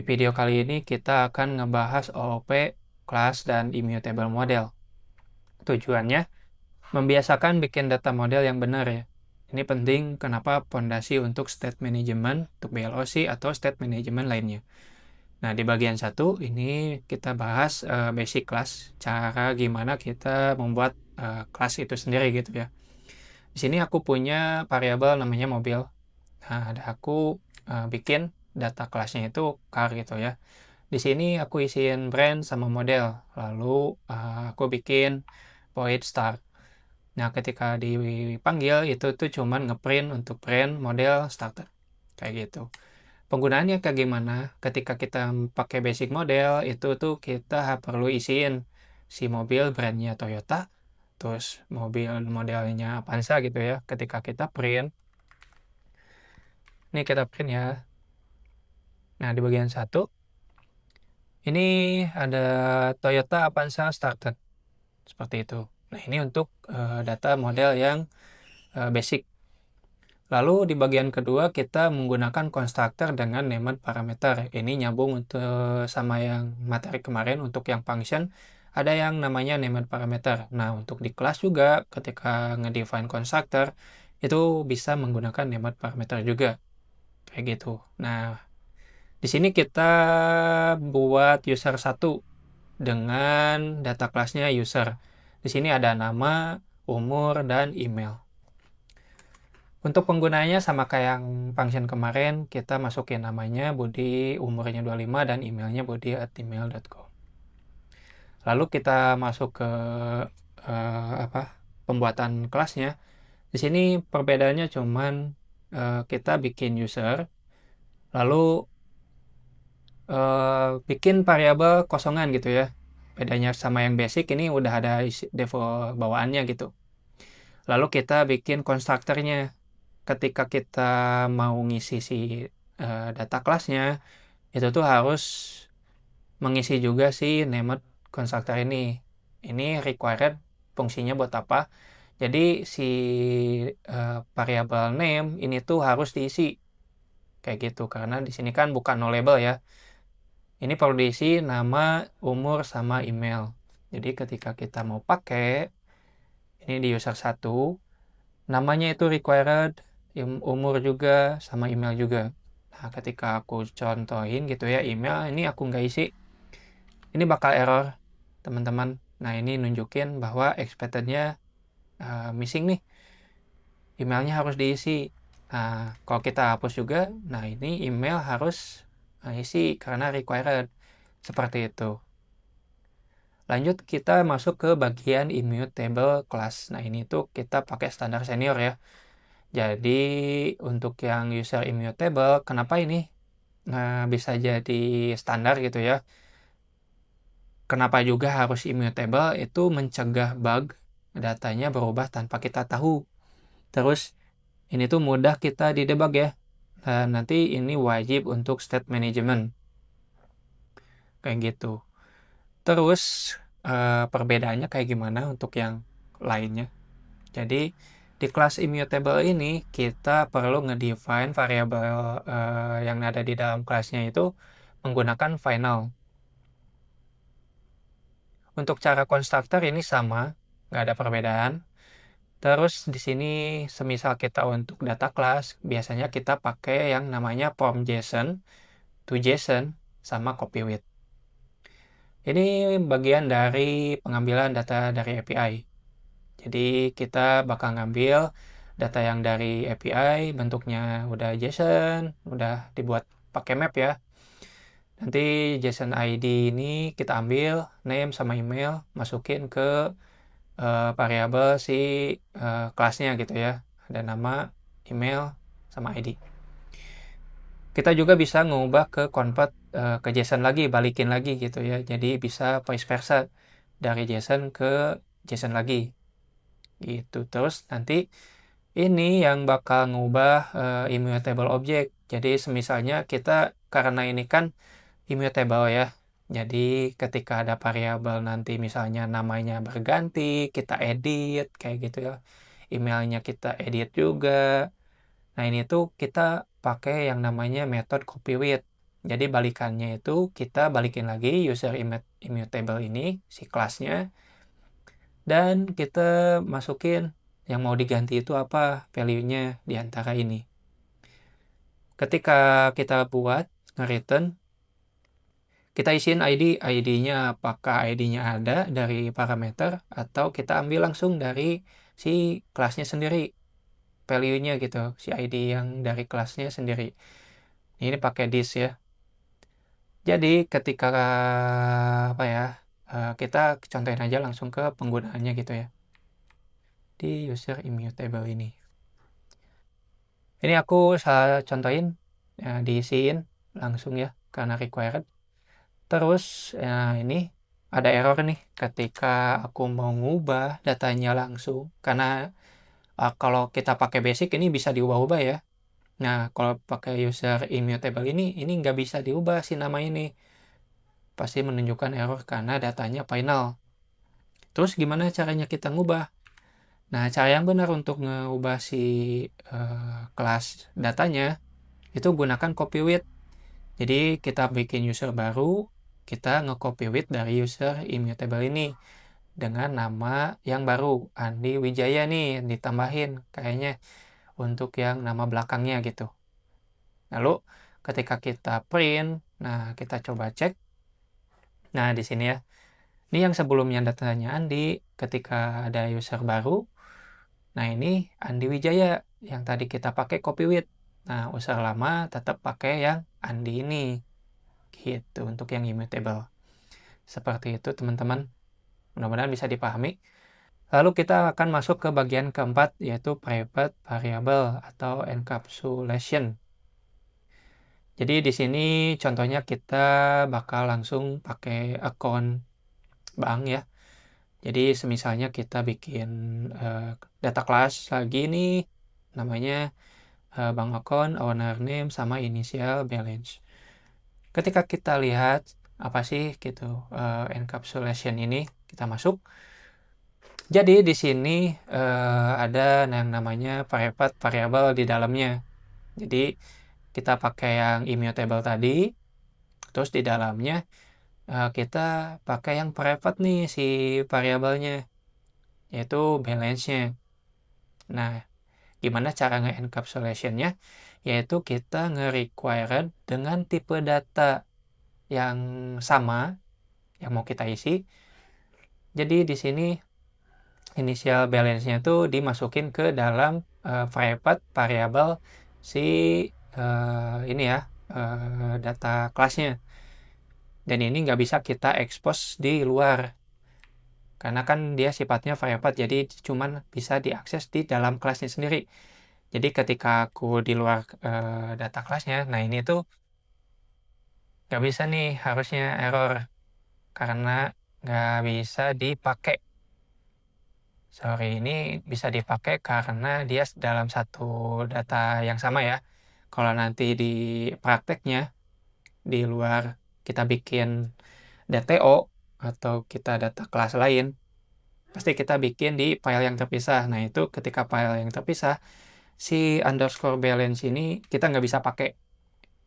Di video kali ini kita akan ngebahas OOP, class, dan immutable model. Tujuannya, membiasakan bikin data model yang benar ya. Ini penting kenapa pondasi untuk state management, untuk BLOC atau state management lainnya. Nah, di bagian satu ini kita bahas basic class, cara gimana kita membuat class itu sendiri gitu ya. Di sini aku punya variabel namanya mobil. Nah, aku bikin data kelasnya itu car gitu ya. Di sini aku isiin brand sama model, lalu aku bikin void start. Nah, ketika dipanggil itu tuh cuman ngeprint untuk brand, model, starter. Kayak gitu. Penggunaannya kayak gimana? Ketika kita pakai basic model, itu tuh kita perlu isiin si mobil brandnya Toyota, terus mobil modelnya Avanza gitu ya. Ketika kita print, ini kita print ya. Nah, di bagian satu, ini ada Toyota Avanza starter. Seperti itu. Nah, ini untuk data model yang basic. Lalu di bagian kedua kita menggunakan constructor dengan named parameter. Ini nyambung untuk sama yang materi kemarin untuk yang function ada yang namanya named parameter. Nah, untuk di kelas juga ketika ngedefine constructor itu bisa menggunakan named parameter juga. Kayak gitu. Nah, di sini kita buat user satu dengan data kelasnya user. Di sini ada nama, umur, dan email. Untuk penggunanya sama kayak yang function kemarin, kita masukin namanya Budi, umurnya 25, dan emailnya budi@email.com. Lalu kita masuk ke pembuatan kelasnya. Di sini perbedaannya cuman kita bikin user, lalu bikin variabel kosongan gitu ya. Bedanya sama yang basic ini udah ada default bawaannya gitu. Lalu kita bikin konstruktornya. Ketika kita mau ngisi si data kelasnya, itu tuh harus mengisi juga si named constructor ini. Ini required fungsinya buat apa? Jadi si variable name ini tuh harus diisi kayak gitu karena di sini kan bukan no label ya. Ini perlu diisi nama, umur, sama email. Jadi ketika kita mau pakai ini di user 1, namanya itu required, umur juga, sama email juga. Nah, ketika aku contohin gitu ya, email ini aku nggak isi, ini bakal error, teman-teman. Nah, ini nunjukin bahwa expected-nya missing nih. Emailnya harus diisi. Nah, kalau kita hapus juga, nah ini email harus isi karena required. Seperti itu. Lanjut kita masuk ke bagian immutable class. Nah, ini tuh kita pakai standar senior ya. Jadi untuk yang user immutable, kenapa ini bisa jadi standar gitu ya? Kenapa juga harus immutable? Itu mencegah bug datanya berubah tanpa kita tahu. Terus ini tuh mudah kita didebug ya. Dan nanti ini wajib untuk state management. Kayak gitu. Terus perbedaannya kayak gimana untuk yang lainnya? Jadi di kelas immutable ini kita perlu ngedefine variabel yang ada di dalam kelasnya itu menggunakan final. Untuk cara konstruktor ini sama, nggak ada perbedaan. Terus di sini semisal kita untuk data kelas, biasanya kita pakai yang namanya from JSON to JSON sama copy with. Ini bagian dari pengambilan data dari API. Jadi kita bakal ngambil data yang dari API, bentuknya udah JSON, udah dibuat pakai map ya. Nanti JSON ID ini kita ambil, name sama email, masukin ke variabel si kelasnya gitu ya. Ada nama, email, sama ID. Kita juga bisa ngubah ke convert ke JSON lagi, balikin lagi gitu ya. Jadi bisa vice versa dari JSON ke JSON lagi gitu. Terus nanti ini yang bakal ngubah immutable object. Jadi misalnya kita karena ini kan immutable ya. Jadi ketika ada variabel nanti misalnya namanya berganti, kita edit kayak gitu ya. Emailnya kita edit juga. Nah, ini tuh kita pakai yang namanya method copy with. Jadi balikannya itu kita balikin lagi user immutable ini, si kelasnya, dan kita masukin yang mau diganti itu apa value-nya di antara ini. Ketika kita buat nge-return, kita isiin ID-nya apakah ID-nya ada dari parameter atau kita ambil langsung dari si kelasnya sendiri, value-nya gitu, si ID yang dari kelasnya sendiri. Ini pakai this ya. Jadi ketika apa ya, kita contohin aja langsung ke penggunaannya gitu ya, di user immutable ini. Ini aku contohin, diisiin langsung ya karena required. Terus ini ada error nih ketika aku mau ngubah datanya langsung, karena kalau kita pakai basic ini bisa diubah-ubah ya. Nah, kalau pakai user immutable ini nggak bisa diubah si nama ini. Pasti menunjukkan error karena datanya final. Terus gimana caranya kita ngubah? Nah, cara yang benar untuk ngubah si kelas datanya itu gunakan copy with. Jadi kita bikin user baru, kita nge-copy with dari user immutable ini dengan nama yang baru, Andi Wijaya nih, ditambahin kayaknya untuk yang nama belakangnya gitu. Lalu ketika kita print, nah kita coba cek. Nah, di sini ya. Ini yang sebelumnya datanya Andi, ketika ada user baru. Nah, ini Andi Wijaya yang tadi kita pakai copy with. Nah, user lama tetap pakai yang Andi ini. Gitu untuk yang immutable. Seperti itu, teman-teman. Mudah-mudahan bisa dipahami. Lalu kita akan masuk ke bagian keempat, yaitu private variable atau encapsulation. Jadi di sini contohnya kita bakal langsung pakai account bank ya. Jadi semisalnya kita bikin data class lagi nih, namanya bank account, owner name, sama initial balance. Ketika kita lihat apa sih gitu encapsulation ini, kita masuk. Jadi di sini ada yang namanya private variable di dalamnya. Jadi kita pakai yang immutable tadi, terus di dalamnya kita pakai yang private nih si variabelnya, yaitu balance-nya. Nah, gimana cara nge-encapsulation-nya? Yaitu kita nge-require dengan tipe data yang sama yang mau kita isi. Jadi di sini initial balance-nya itu dimasukin ke dalam private variable si ini ya data kelasnya. Dan ini nggak bisa kita expose di luar karena kan dia sifatnya private, jadi cuman bisa diakses di dalam kelasnya sendiri. Jadi ketika aku di luar data kelasnya, nah ini tuh nggak bisa nih, harusnya error karena nggak bisa dipakai. Sorry, ini bisa dipakai karena dia dalam satu data yang sama ya. Kalau nanti di prakteknya di luar kita bikin DTO atau kita data kelas lain, pasti kita bikin di file yang terpisah. Nah, itu ketika file yang terpisah, si underscore balance ini kita nggak bisa pakai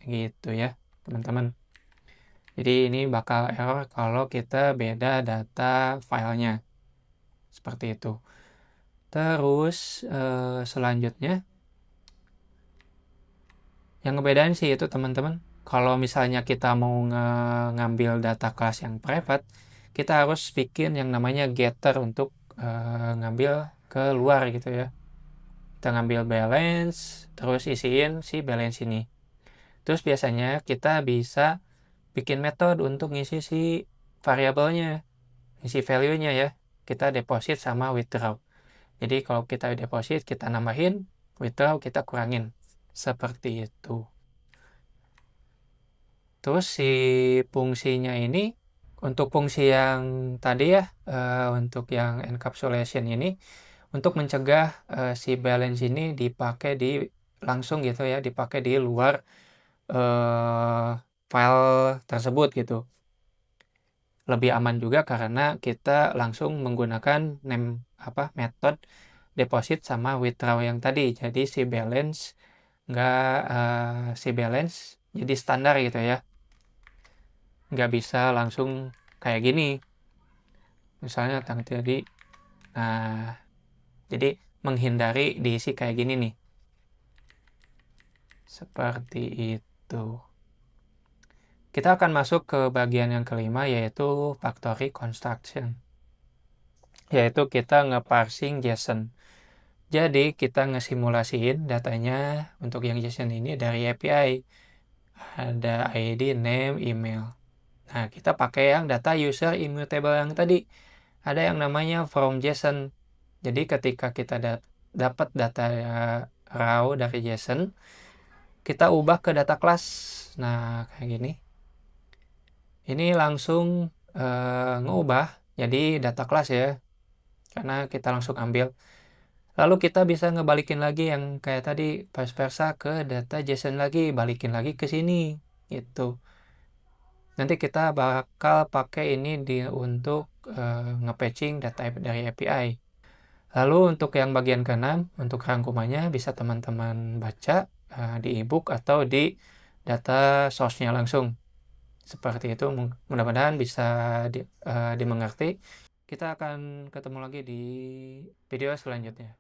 gitu ya, teman-teman. Jadi ini bakal error kalau kita beda data filenya. Seperti itu. Terus selanjutnya yang ngebedain sih itu teman-teman, kalau misalnya kita mau ngambil data kelas yang private, kita harus bikin yang namanya getter untuk ngambil ke luar gitu ya. Kita ngambil balance, terus isiin si balance ini. Terus biasanya kita bisa bikin metode untuk ngisi si variabelnya, ngisi value-nya ya. Kita deposit sama withdraw. Jadi kalau kita deposit, kita nambahin, withdraw kita kurangin. Seperti itu. Terus si fungsinya ini, untuk fungsi yang tadi ya, untuk yang encapsulation ini, untuk mencegah si balance ini dipakai langsung gitu ya, dipakai di luar file tersebut gitu. Lebih aman juga karena kita langsung menggunakan method deposit sama withdraw yang tadi. Jadi si balance nggak si balance jadi standar gitu ya. Nggak bisa langsung kayak gini. Misalnya tadi, nah, jadi menghindari diisi kayak gini nih. Seperti itu. Kita akan masuk ke bagian yang kelima, yaitu factory construction. Yaitu kita nge-parsing JSON. Jadi kita ngesimulasiin datanya untuk yang JSON ini dari API. Ada ID, name, email. Nah, kita pakai yang data user immutable yang tadi. Ada yang namanya from JSON. Jadi ketika kita dapat data raw dari JSON, kita ubah ke data class. Nah, kayak gini. Ini langsung ngubah jadi data class ya, karena kita langsung ambil. Lalu kita bisa ngebalikin lagi yang kayak tadi, vice versa ke data JSON lagi, balikin lagi ke sini. Gitu. Nanti kita bakal pakai ini untuk nge-patching data dari API. Lalu untuk yang bagian keenam, untuk rangkumannya bisa teman-teman baca di ebook atau di data source-nya langsung. Seperti itu, mudah-mudahan bisa dimengerti. Kita akan ketemu lagi di video selanjutnya.